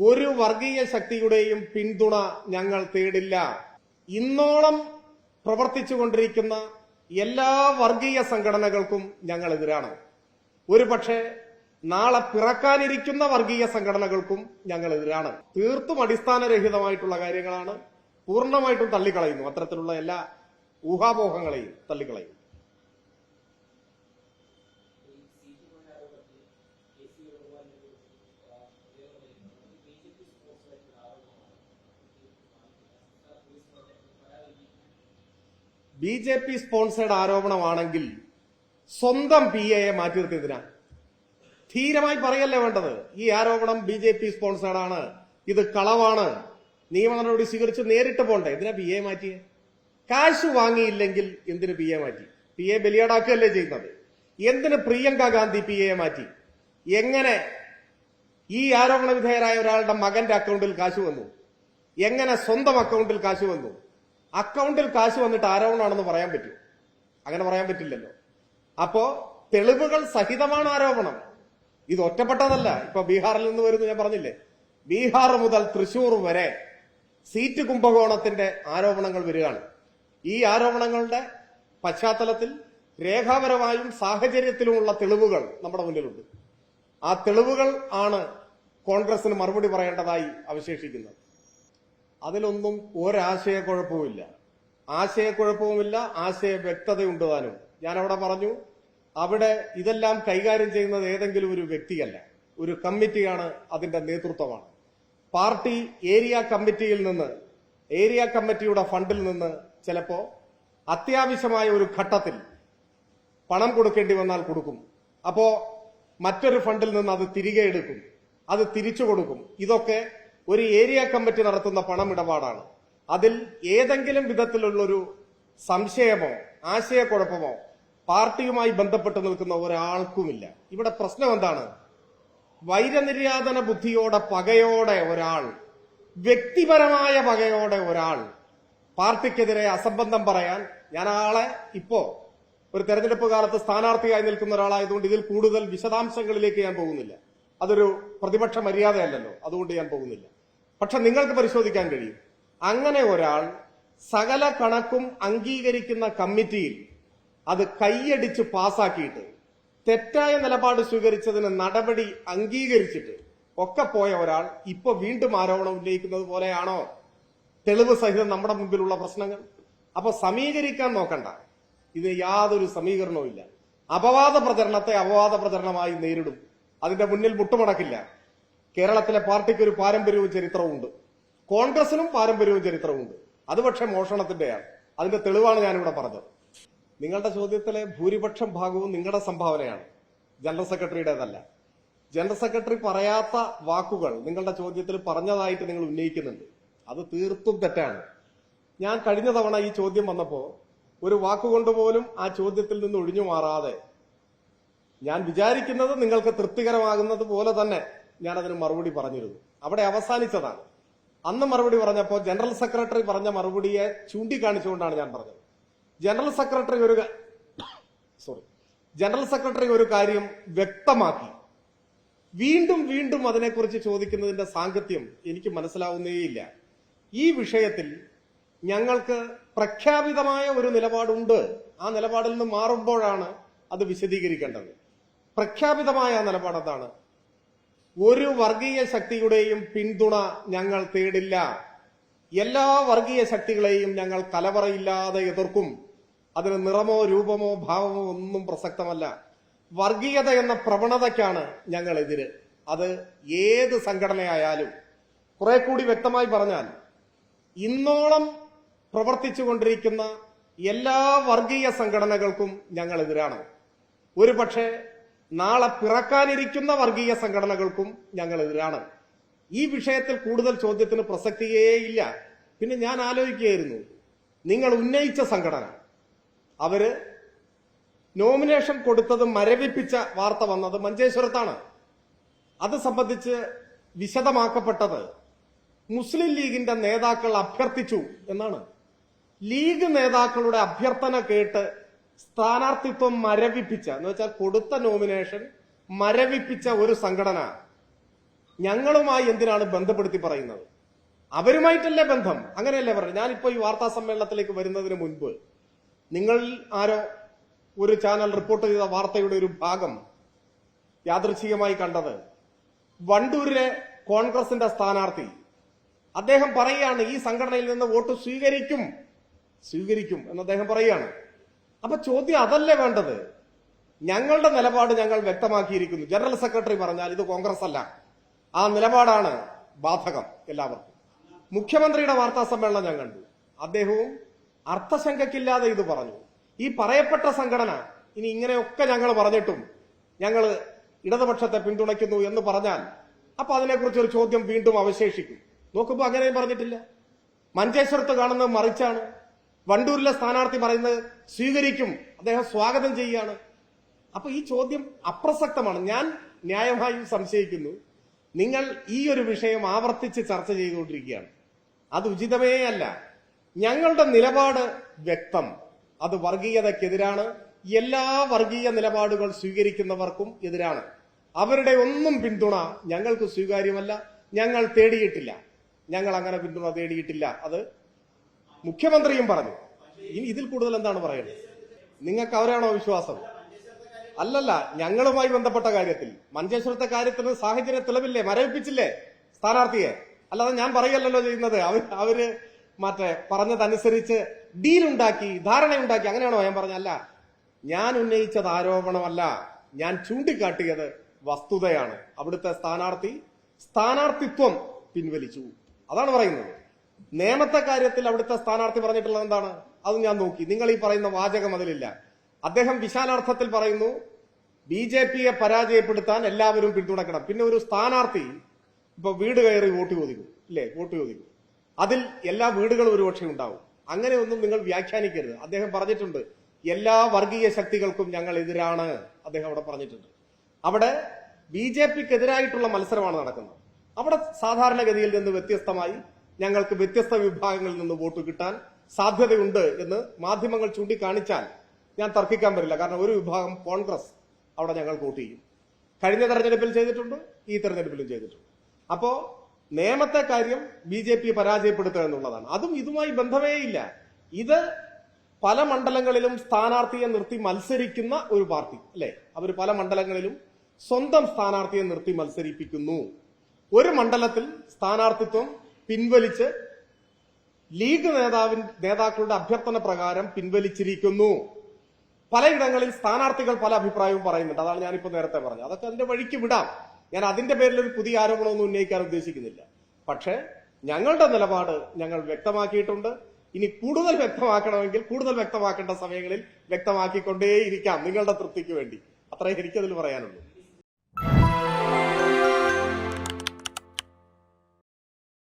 ഒരു വർഗീയ ശക്തിയുടെയും പിന്തുണ ഞങ്ങൾ തേടില്ല. ഇന്നോളം പ്രവർത്തിച്ചുകൊണ്ടിരിക്കുന്ന എല്ലാ വർഗീയ സംഘടനകൾക്കും ഞങ്ങൾ എതിരാണ്. ഒരുപക്ഷെ നാളെ പിറക്കാനിരിക്കുന്ന വർഗീയ സംഘടനകൾക്കും ഞങ്ങൾ എതിരാണ്. തീർത്തും അടിസ്ഥാനരഹിതമായിട്ടുള്ള കാര്യങ്ങളാണ്. പൂർണ്ണമായിട്ടും തള്ളിക്കളയുന്നു. അത്തരത്തിലുള്ള എല്ലാ ഊഹാപോഹങ്ങളെയും തള്ളിക്കളയും. BJP സ്പോൺസേഡ് ആരോപണമാണെങ്കിൽ സ്വന്തം PA മാറ്റി നിർത്തിയതിനാ? ധീരമായി പറയല്ലേ വേണ്ടത്. ഈ ആരോപണം BJP സ്പോൺസേഡ് ആണ്, ഇത് കളവാണ്, നിയമ നടപടി സ്വീകരിച്ച് നേരിട്ട് പോണ്ടേ. എന്തിനാ PA മാറ്റിയേ? കാശ് വാങ്ങിയില്ലെങ്കിൽ എന്തിന് PA മാറ്റി? PA ബലിയാടാക്കുകയല്ലേ ചെയ്യുന്നത്. എന്തിന് പ്രിയങ്ക ഗാന്ധി PA മാറ്റി? എങ്ങനെ ഈ ആരോപണ വിധേയരായ ഒരാളുടെ മകന്റെ അക്കൗണ്ടിൽ കാശ് വന്നു? എങ്ങനെ സ്വന്തം അക്കൗണ്ടിൽ കാശ് വന്നു? അക്കൗണ്ടിൽ കാശ് വന്നിട്ട് ആരോപണമാണെന്ന് പറയാൻ പറ്റും? അങ്ങനെ പറയാൻ പറ്റില്ലല്ലോ. അപ്പോ തെളിവുകൾ സഹിതമാണ് ആരോപണം. ഇത് ഒറ്റപ്പെട്ടതല്ല. ഇപ്പൊ ബീഹാറിൽ നിന്ന് വരുന്നു, ഞാൻ പറഞ്ഞില്ലേ, ബീഹാർ മുതൽ തൃശൂർ വരെ സീറ്റ് കുംഭകോണത്തിന്റെ ആരോപണങ്ങൾ വരികയാണ്. ഈ ആരോപണങ്ങളുടെ പശ്ചാത്തലത്തിൽ രേഖാപരമായും സാഹചര്യത്തിലുമുള്ള തെളിവുകൾ നമ്മുടെ മുന്നിലുണ്ട്. ആ തെളിവുകൾ ആണ് കോൺഗ്രസിന് മറുപടി പറയേണ്ടതായി അവശേഷിക്കുന്നത്. അതിലൊന്നും ഒരാശയക്കുഴപ്പവുമില്ല. ആശയക്കുഴപ്പവുമില്ല, ആശയ വ്യക്തതയുണ്ട് താനും. ഞാനവിടെ പറഞ്ഞു, അവിടെ ഇതെല്ലാം കൈകാര്യം ചെയ്യുന്നത് ഏതെങ്കിലും ഒരു വ്യക്തിയല്ല, ഒരു കമ്മിറ്റിയാണ്, അതിന്റെ നേതൃത്വമാണ്. പാർട്ടി ഏരിയ കമ്മിറ്റിയിൽ നിന്ന്, ഏരിയ കമ്മിറ്റിയുടെ ഫണ്ടിൽ നിന്ന് ചിലപ്പോ അത്യാവശ്യമായ ഒരു ഘട്ടത്തിൽ പണം കൊടുക്കേണ്ടി വന്നാൽ കൊടുക്കും. അപ്പോ മറ്റൊരു ഫണ്ടിൽ നിന്ന് അത് തിരികെ എടുക്കും, അത് തിരിച്ചു കൊടുക്കും. ഇതൊക്കെ ഒരു ഏരിയ കമ്മിറ്റി നടത്തുന്ന പണമിടപാടാണ്. അതിൽ ഏതെങ്കിലും വിധത്തിലുള്ളൊരു സംശയമോ ആശയക്കുഴപ്പമോ പാർട്ടിയുമായി ബന്ധപ്പെട്ട് നിൽക്കുന്ന ഒരാൾക്കുമില്ല. ഇവിടെ പ്രശ്നം എന്താണ്? വൈരനിര്യാതന ബുദ്ധിയോടെ, പകയോടെ ഒരാൾ, വ്യക്തിപരമായ പകയോടെ ഒരാൾ പാർട്ടിക്കെതിരെ അസംബന്ധം പറയാൻ, ഞാൻ ആളെ ഇപ്പോ ഒരു തെരഞ്ഞെടുപ്പ് കാലത്ത് സ്ഥാനാർത്ഥിയായി നിൽക്കുന്ന ഒരാളായതുകൊണ്ട് ഇതിൽ കൂടുതൽ വിശദാംശങ്ങളിലേക്ക് ഞാൻ പോകുന്നില്ല. അതൊരു പ്രതിപക്ഷ മര്യാദയല്ലല്ലോ, അതുകൊണ്ട് ഞാൻ പോകുന്നില്ല. പക്ഷെ നിങ്ങൾക്ക് പരിശോധിക്കാൻ കഴിയും, അങ്ങനെ ഒരാൾ സകല കണക്കും അംഗീകരിക്കുന്ന കമ്മിറ്റിയിൽ അത് കൈയടിച്ച് പാസാക്കിയിട്ട് തെറ്റായ നിലപാട് സ്വീകരിച്ചതിന് നടപടി അംഗീകരിച്ചിട്ട് ഒക്കെ പോയ ഒരാൾ ഇപ്പൊ വീണ്ടും ആരോപണം ഉന്നയിക്കുന്നത് പോലെയാണോ തെളിവ് സഹിതം നമ്മുടെ മുമ്പിലുള്ള പ്രശ്നങ്ങൾ? അപ്പൊ സമീകരിക്കാൻ നോക്കണ്ട. ഇത് യാതൊരു സമീകരണവും ഇല്ല. അപവാദ പ്രചരണത്തെ അപവാദ പ്രചരണമായി നേരിടും. അതിന്റെ മുന്നിൽ മുട്ടുമടക്കില്ല. കേരളത്തിലെ പാർട്ടിക്ക് ഒരു പാരമ്പര്യവും ചരിത്രവും ഉണ്ട്. കോൺഗ്രസിനും പാരമ്പര്യവും ചരിത്രവും ഉണ്ട്. അത് പക്ഷേ മോഷണത്തിന്റെയാണ്. അതിന്റെ തെളിവാണ് ഞാനിവിടെ പറഞ്ഞത്. നിങ്ങളുടെ ചോദ്യത്തിലെ ഭൂരിപക്ഷം ഭാഗവും നിങ്ങളുടെ സംഭാവനയാണ്, ജനറൽ സെക്രട്ടറിയുടേതല്ല. ജനറൽ സെക്രട്ടറി പറയാത്ത വാക്കുകൾ നിങ്ങളുടെ ചോദ്യത്തിൽ പറഞ്ഞതായിട്ട് നിങ്ങൾ ഉന്നയിക്കുന്നുണ്ട്. അത് തീർത്തും തെറ്റാണ്. ഞാൻ കഴിഞ്ഞ തവണ ഈ ചോദ്യം വന്നപ്പോ ഒരു വാക്കുകൊണ്ടുപോലും ആ ചോദ്യത്തിൽ നിന്ന് ഒഴിഞ്ഞു മാറാതെ, ഞാൻ വിചാരിക്കുന്നത് നിങ്ങൾക്ക് തൃപ്തികരമാകുന്നത് പോലെ തന്നെ ഞാൻ അതിന് മറുപടി പറഞ്ഞിരുന്നു. അവിടെ അവസാനിച്ചതാണ്. അന്ന് മറുപടി പറഞ്ഞപ്പോൾ ജനറൽ സെക്രട്ടറി പറഞ്ഞ മറുപടിയെ ചൂണ്ടിക്കാണിച്ചുകൊണ്ടാണ് ഞാൻ പറഞ്ഞത്. ജനറൽ സെക്രട്ടറി ഒരു കാര്യം വ്യക്തമാക്കി. വീണ്ടും വീണ്ടും അതിനെക്കുറിച്ച് ചോദിക്കുന്നതിന്റെ സാങ്കത്യം എനിക്ക് മനസ്സിലാവുന്നേയില്ല. ഈ വിഷയത്തിൽ ഞങ്ങൾക്ക് പ്രഖ്യാപിതമായ ഒരു നിലപാടുണ്ട്. ആ നിലപാടിൽ നിന്ന് മാറുമ്പോഴാണ് അത് വിശദീകരിക്കേണ്ടത്. പ്രഖ്യാപിതമായ നിലപാട് എന്താണ്? ഒരു വർഗീയ ശക്തിയുടെയും പിന്തുണ ഞങ്ങൾ തേടില്ല. എല്ലാ വർഗീയ ശക്തികളെയും ഞങ്ങൾ കലവറയില്ലാതെ എതിർക്കും. അതിന് നിറമോ രൂപമോ ഭാവമോ ഒന്നും പ്രസക്തമല്ല. വർഗീയത എന്ന പ്രവണതയ്ക്കാണ് ഞങ്ങൾ എതിര്. അത് ഏത് സംഘടനയായാലും. കുറെ കൂടി വ്യക്തമായി പറഞ്ഞാൽ, ഇന്നോളം പ്രവർത്തിച്ചുകൊണ്ടിരിക്കുന്ന എല്ലാ വർഗീയ സംഘടനകൾക്കും ഞങ്ങൾ എതിരാണ്. ഒരുപക്ഷെ നാളെ പിറക്കാനിരിക്കുന്ന വർഗീയ സംഘടനകൾക്കും ഞങ്ങൾ എതിരാണ്. ഈ വിഷയത്തിൽ കൂടുതൽ ചോദ്യത്തിന് പ്രസക്തിയേയില്ല. പിന്നെ ഞാൻ ആലോചിക്കുകയായിരുന്നു, നിങ്ങൾ ഉന്നയിച്ച സംഘടന, അവര് നോമിനേഷൻ കൊടുത്തത് മരവിപ്പിച്ച വാർത്ത വന്നത് മഞ്ചേശ്വരത്താണ്. അത് സംബന്ധിച്ച് വിശദമാക്കപ്പെട്ടത് മുസ്ലിം ലീഗിന്റെ നേതാക്കൾ അഭ്യർത്ഥിച്ചു എന്നാണ്. ലീഗ് നേതാക്കളുടെ അഭ്യർത്ഥന കേട്ട് സ്ഥാനാർത്ഥിത്വം മരവിപ്പിച്ച, എന്ന് വെച്ചാൽ കൊടുത്ത നോമിനേഷൻ മരവിപ്പിച്ച ഒരു സംഘടന ഞങ്ങളുമായി എന്തിനാണ് ബന്ധപ്പെടുത്തി പറയുന്നത്? അവരുമായിട്ടല്ലേ ബന്ധം? അങ്ങനെയല്ലേ പറഞ്ഞു. ഞാനിപ്പോ ഈ വാർത്താ സമ്മേളനത്തിലേക്ക് വരുന്നതിന് മുൻപ് നിങ്ങൾ ആരോ ഒരു ചാനൽ റിപ്പോർട്ട് ചെയ്ത വാർത്തയുടെ ഒരു ഭാഗം യാദൃച്ഛികമായി കണ്ടത്, വണ്ടൂരിലെ കോൺഗ്രസിന്റെ സ്ഥാനാർത്ഥി അദ്ദേഹം പറയുകയാണ് ഈ സംഘടനയിൽ നിന്ന് വോട്ട് സ്വീകരിക്കും എന്ന് അദ്ദേഹം പറയുകയാണ്. അപ്പൊ ചോദ്യം അതല്ലേ വേണ്ടത്? ഞങ്ങളുടെ നിലപാട് ഞങ്ങൾ വ്യക്തമാക്കിയിരിക്കുന്നു. ജനറൽ സെക്രട്ടറി പറഞ്ഞാൽ ഇത് കോൺഗ്രസ് അല്ല, ആ നിലപാടാണ് ബാധകം എല്ലാവർക്കും. മുഖ്യമന്ത്രിയുടെ വാർത്താ സമ്മേളനം ഞാൻ കണ്ടു. അദ്ദേഹവും അർത്ഥശങ്കയ്ക്കില്ലാതെ ഇത് പറഞ്ഞു. ഈ പറയപ്പെട്ട സംഘടന ഇനി ഇങ്ങനെയൊക്കെ ഞങ്ങൾ പറഞ്ഞിട്ടും ഞങ്ങൾ ഇടതുപക്ഷത്തെ പിന്തുണയ്ക്കുന്നു എന്ന് പറഞ്ഞാൽ അപ്പൊ അതിനെക്കുറിച്ച് ഒരു ചോദ്യം വീണ്ടും അവശേഷിക്കും. നോക്കുമ്പോൾ അങ്ങനെയും പറഞ്ഞിട്ടില്ല. മഞ്ചേശ്വരത്ത് കാണുന്നത് മറിച്ചാണ്. വണ്ടൂരിലെ സ്ഥാനാർത്ഥി പറയുന്നത് സ്വീകരിക്കും, അദ്ദേഹം സ്വാഗതം ചെയ്യുകയാണ്. അപ്പൊ ഈ ചോദ്യം അപ്രസക്തമാണ്. ഞാൻ ന്യായമായും സംശയിക്കുന്നു നിങ്ങൾ ഈ ഒരു വിഷയം ആവർത്തിച്ച് ചർച്ച ചെയ്തുകൊണ്ടിരിക്കുകയാണ്. അത് ഉചിതമേ അല്ല. ഞങ്ങളുടെ നിലപാട് വ്യക്തം. അത് വർഗീയതയ്ക്കെതിരാണ്. എല്ലാ വർഗീയ നിലപാടുകൾ സ്വീകരിക്കുന്നവർക്കും എതിരാണ്. അവരുടെ ഒന്നും പിന്തുണ ഞങ്ങൾക്ക് സ്വീകാര്യമല്ല. ഞങ്ങൾ തേടിയിട്ടില്ല. ഞങ്ങൾ അങ്ങനെ പിന്തുണ തേടിയിട്ടില്ല. അത് മുഖ്യമന്ത്രിയും പറഞ്ഞു. ഇനി ഇതിൽ കൂടുതൽ എന്താണ് പറയുന്നത്? നിങ്ങൾക്ക് അവരാണോ വിശ്വാസം? അല്ലല്ല, ഞങ്ങളുമായി ബന്ധപ്പെട്ട കാര്യത്തിൽ, മഞ്ചേശ്വരത്തെ കാര്യത്തിന് സാഹചര്യ തെളിവില്ലേ, മരവിപ്പിച്ചില്ലേ സ്ഥാനാർത്ഥിയെ? അല്ലാതെ ഞാൻ പറയല്ലോ ചെയ്യുന്നത്. അവര് പറഞ്ഞതനുസരിച്ച് ഡീലുണ്ടാക്കി, ധാരണയുണ്ടാക്കി, അങ്ങനെയാണോ ഞാൻ പറഞ്ഞല്ല. ഞാൻ ഉന്നയിച്ചത് ആരോപണമല്ല, ഞാൻ ചൂണ്ടിക്കാട്ടിയത് വസ്തുതയാണ്. അവിടുത്തെ സ്ഥാനാർത്ഥിത്വം പിൻവലിച്ചു, അതാണ് പറയുന്നത്. നിയമത്തെ കാര്യത്തിൽ അവിടുത്തെ സ്ഥാനാർത്ഥി പറഞ്ഞിട്ടുള്ളത് എന്താണ്? അത് ഞാൻ നോക്കി. നിങ്ങൾ ഈ പറയുന്ന വാചകം അതിലില്ല. അദ്ദേഹം വിശാലാർത്ഥത്തിൽ പറയുന്നു BJPയെ പരാജയപ്പെടുത്താൻ എല്ലാവരും പിന്തുണക്കണം. പിന്നെ ഒരു സ്ഥാനാർത്ഥി ഇപ്പൊ വീട് കയറി വോട്ട് ചോദിക്കും, ഇല്ലേ? വോട്ട് ചോദിക്കും. അതിൽ എല്ലാ വീടുകളും ഒരുപക്ഷെ ഉണ്ടാവും. അങ്ങനെയൊന്നും നിങ്ങൾ വ്യാഖ്യാനിക്കരുത്. അദ്ദേഹം പറഞ്ഞിട്ടുണ്ട് എല്ലാ വർഗീയ ശക്തികൾക്കും ഞങ്ങൾ എതിരാണ്. അദ്ദേഹം അവിടെ പറഞ്ഞിട്ടുണ്ട്. അവിടെ BJPക്കെതിരായിട്ടുള്ള മത്സരമാണ് നടക്കുന്നത്. അവിടെ സാധാരണഗതിയിൽ നിന്ന് വ്യത്യസ്തമായി ഞങ്ങൾക്ക് വ്യത്യസ്ത വിഭാഗങ്ങളിൽ നിന്ന് വോട്ട് കിട്ടാൻ സാധ്യതയുണ്ട് എന്ന് മാധ്യമങ്ങൾ ചൂണ്ടിക്കാണിച്ചാൽ ഞാൻ തർക്കിക്കാൻ വരില്ല. കാരണം ഒരു വിഭാഗം കോൺഗ്രസ് അവിടെ ഞങ്ങൾ വോട്ട് ചെയ്യും. കഴിഞ്ഞ തെരഞ്ഞെടുപ്പിൽ ചെയ്തിട്ടുണ്ട്, ഈ തെരഞ്ഞെടുപ്പിലും ചെയ്തിട്ടുണ്ട്. അപ്പോ നിയമത്തെ കാര്യം BJP പരാജയപ്പെടുത്തുക എന്നുള്ളതാണ്. അതും ഇതുമായി ബന്ധമേ ഇല്ല. ഇത് പല മണ്ഡലങ്ങളിലും സ്ഥാനാർത്ഥിയെ നിർത്തി മത്സരിക്കുന്ന ഒരു പാർട്ടി അല്ലെ? അവർ പല മണ്ഡലങ്ങളിലും സ്വന്തം സ്ഥാനാർത്ഥിയെ നിർത്തി മത്സരിപ്പിക്കുന്നു. ഒരു മണ്ഡലത്തിൽ സ്ഥാനാർത്ഥിത്വം പിൻവലിച്ച് ലീഗ് നേതാക്കളുടെ അഭ്യർത്ഥന പ്രകാരം പിൻവലിച്ചിരിക്കുന്നു. പലയിടങ്ങളിൽ സ്ഥാനാർത്ഥികൾ പല അഭിപ്രായവും പറയുന്നുണ്ട്. അതാണ് ഞാനിപ്പോ നേരത്തെ പറഞ്ഞത്. അതൊക്കെ അതിന്റെ വഴിക്ക് വിടാം. ഞാൻ അതിന്റെ പേരിൽ ഒരു പുതിയ ആരോപണമൊന്നും ഉന്നയിക്കാൻ ഉദ്ദേശിക്കുന്നില്ല. പക്ഷെ ഞങ്ങളുടെ നിലപാട് ഞങ്ങൾ വ്യക്തമാക്കിയിട്ടുണ്ട്. ഇനി കൂടുതൽ വ്യക്തമാക്കണമെങ്കിൽ കൂടുതൽ വ്യക്തമാക്കേണ്ട സമയങ്ങളിൽ വ്യക്തമാക്കിക്കൊണ്ടേയിരിക്കാം, നിങ്ങളുടെ തൃപ്തിക്ക് വേണ്ടി. അത്രേ എനിക്കതിൽ പറയാനുള്ളൂ.